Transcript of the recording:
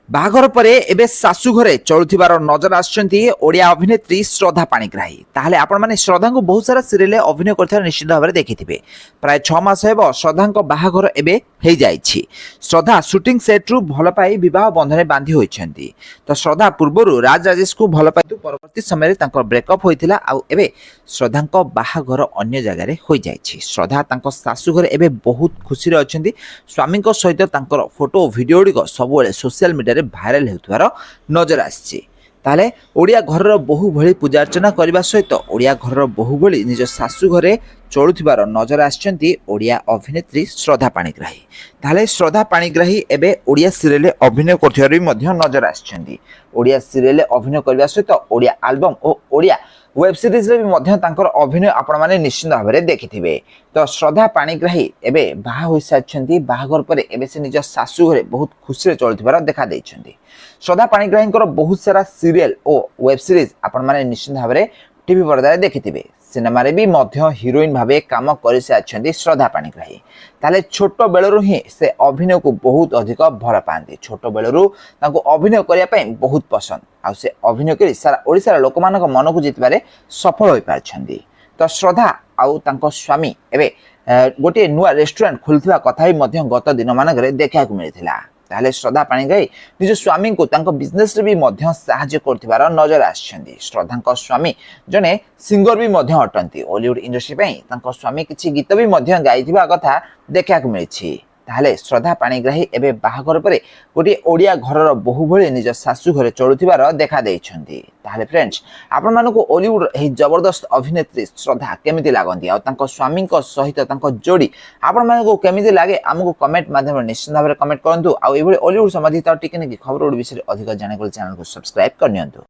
ବାହାଘର ପରେ ଏବେ ଶାଶୁ ଘରେ ଚଳୁଥିବାର ନଜର ଆସୁଛନ୍ତି ଓଡ଼ିଆ ଅଭିନେତ୍ରୀ ଶ୍ରଦ୍ଧା ପାଣିଗ୍ରାହୀ। ତାହେଲେ ଆପଣମାନେ ଶ୍ରଦ୍ଧାଙ୍କୁ ବହୁତ ସାରା ସିରିଏଲରେ ଅଭିନୟ କରିଥିବାର ନିଶ୍ଚିତ ଭାବରେ ଦେଖିଥିବେ। ପ୍ରାୟ 6 ମାସ ହେବ ଶ୍ରଦ୍ଧାଙ୍କ ବାହାଘର ଏବେ ହେଇଯାଇଛି। ଶ୍ରଦ୍ଧା ସୁଟିଂ ସେଟ୍ରୁ ଭଲ ପାଇ ବିବାହ ବନ୍ଧନରେ ବାନ୍ଧି ହୋଇଛନ୍ତି। ତ ଶ୍ରଦ୍ଧା ପୂର୍ବରୁ ରାଜ ରାଜେଶଙ୍କୁ ଭଲ ପାଇ ପରବର୍ତ୍ତୀ ସମୟରେ ତାଙ୍କର ବ୍ରେକଅପ୍ ହୋଇଥିଲା। ଆଉ ଏବେ ଶ୍ରଦ୍ଧାଙ୍କ ବାହାଘର ଅନ୍ୟ ଜାଗାରେ ହୋଇଯାଇଛି। ଶ୍ରଦ୍ଧା ତାଙ୍କ ଶାଶୁ ଘରେ ଏବେ ବହୁତ ଖୁସିରେ ଅଛନ୍ତି। ସ୍ୱାମୀଙ୍କ ସହିତ ତାଙ୍କର ଫଟୋ ଓ ଭିଡ଼ିଓ ଗୁଡ଼ିକ ସବୁବେଳେ ସୋସିଆଲ ମିଡ଼ିଆରେ ଭାଇରାଲ ହେଉଥିବାର ନଜର ଆସିଛି। ତାହେଲେ ଓଡ଼ିଆ ଘରର ବୋହୂ ଭଳି ପୂଜା ଅର୍ଚ୍ଚନା କରିବା ସହିତ ଓଡ଼ିଆ ଘରର ବୋହୂ ଭଳି ନିଜ ଶାଶୁ ଘରେ ଚଳୁଥିବାର ନଜର ଆସିଛନ୍ତି ଓଡ଼ିଆ ଅଭିନେତ୍ରୀ ଶ୍ରଦ୍ଧା ପାଣିଗ୍ରାହୀ। ତାହେଲେ ଶ୍ରଦ୍ଧା ପାଣିଗ୍ରାହୀ ଏବେ ଓଡ଼ିଆ ସିରିଏଲରେ ଅଭିନୟ କରୁଥିବାର ବି ମଧ୍ୟ ନଜର ଆସିଛନ୍ତି। ଓଡ଼ିଆ ସିରିଏଲରେ ଅଭିନୟ କରିବା ସହିତ ଓଡ଼ିଆ ଆଲବମ୍ ଓ ଓଡ଼ିଆ ୱେବ୍ ସିରିଜରେ ବି ମଧ୍ୟ ତାଙ୍କର ଅଭିନୟ ଆପଣମାନେ ନିଶ୍ଚିତ ଭାବରେ ଦେଖିଥିବେ। ତ ଶ୍ରଦ୍ଧା ପାଣିଗ୍ରାହୀ ଏବେ ବାହା ହୋଇସାରିଛନ୍ତି। ବାହାଘର ପରେ ଏବେ ସେ ନିଜ ଶାଶୁ ଘରେ ବହୁତ ଖୁସିରେ ଚଳୁଥିବାର ଦେଖା ଦେଇଛନ୍ତି। ଶ୍ରଦ୍ଧା ପାଣିଗ୍ରାହୀଙ୍କର ବହୁତ ସାରା ସିରିଏଲ ଓ ୱେବ୍ ସିରିଜ ଆପଣମାନେ ନିଶ୍ଚିତ ଭାବରେ ଟିଭି ପରଦାରେ ଦେଖିଥିବେ। ସିନେମାରେ ବି ମଧ୍ୟ ହିରୋଇନ୍ ଭାବେ କାମ କରିସାରିଛନ୍ତି ଶ୍ରଦ୍ଧା ପାଣିଗ୍ରାହୀ। ତାହେଲେ ଛୋଟ ବେଳରୁ ହିଁ ସେ ଅଭିନୟକୁ ବହୁତ ଅଧିକ ଭଲ ପାଆନ୍ତି। ଛୋଟ ବେଳରୁ ତାଙ୍କୁ ଅଭିନୟ କରିବା ପାଇଁ ବହୁତ ପସନ୍ଦ। ଆଉ ସେ ଅଭିନୟ କରି ସାରା ଓଡ଼ିଶାର ଲୋକମାନଙ୍କ ମନକୁ ଜିତିବାରେ ସଫଳ ହୋଇପାରିଛନ୍ତି। ତ ଶ୍ରଦ୍ଧା ଆଉ ତାଙ୍କ ସ୍ୱାମୀ ଏବେ ଗୋଟିଏ ନୂଆ ରେଷ୍ଟୁରାଣ୍ଟ ଖୋଲିଥିବା କଥା ବି ମଧ୍ୟ ଗତ ଦିନମାନଙ୍କରେ ଦେଖିବାକୁ ମିଳିଥିଲା। ତାହେଲେ ଶ୍ରଦ୍ଧା ପାଣିଗ୍ରାହୀ ନିଜ ସ୍ୱାମୀଙ୍କୁ ତାଙ୍କ ବିଜନେସରେ ବି ମଧ୍ୟ ସାହାଯ୍ୟ କରୁଥିବାର ନଜର ଆସିଛନ୍ତି। ଶ୍ରଦ୍ଧାଙ୍କ ସ୍ୱାମୀ ଜଣେ ସିଙ୍ଗର ବି ମଧ୍ୟ ଅଟନ୍ତି। ଓଲିଉଡ୍ ଇଣ୍ଡଷ୍ଟ୍ରି ପାଇଁ ତାଙ୍କ ସ୍ୱାମୀ କିଛି ଗୀତ ବି ମଧ୍ୟ ଗାଇଥିବା କଥା ଦେଖିବାକୁ ମିଳିଛି। ତାହେଲେ ଶ୍ରଦ୍ଧା ପାଣିଗ୍ରାହୀ ଏବେ ବାହାଘର ପରେ ଗୋଟିଏ ଓଡ଼ିଆ ଘରର ବୋହୂ ଭଳି ନିଜ ଶାଶୁ ଘରେ ଚଳୁଥିବାର ଦେଖା ଦେଇଛନ୍ତି। ତାହେଲେ ଫ୍ରେଣ୍ଡସ୍, ଆପଣମାନଙ୍କୁ ଓଲିଉଡର ଏହି ଜବରଦସ୍ତ ଅଭିନେତ୍ରୀ ଶ୍ରଦ୍ଧା କେମିତି ଲାଗନ୍ତି ଆଉ ତାଙ୍କ ସ୍ୱାମୀଙ୍କ ସହିତ ତାଙ୍କ ଯୋଡ଼ି ଆପଣମାନଙ୍କୁ କେମିତି ଲାଗେ ଆମକୁ କମେଣ୍ଟ ମାଧ୍ୟମରେ ନିଶ୍ଚିତ ଭାବରେ କମେଣ୍ଟ କରନ୍ତୁ। ଆଉ ଏଭଳି ଓଲିଉଡ ସମ୍ବନ୍ଧିତ ଟିକି ନିକି ଖବର ବିଷୟରେ ଅଧିକ ଜାଣିବାକୁ ଚ୍ୟାନେଲକୁ ସବସ୍କ୍ରାଇବ କରିନିଅନ୍ତୁ।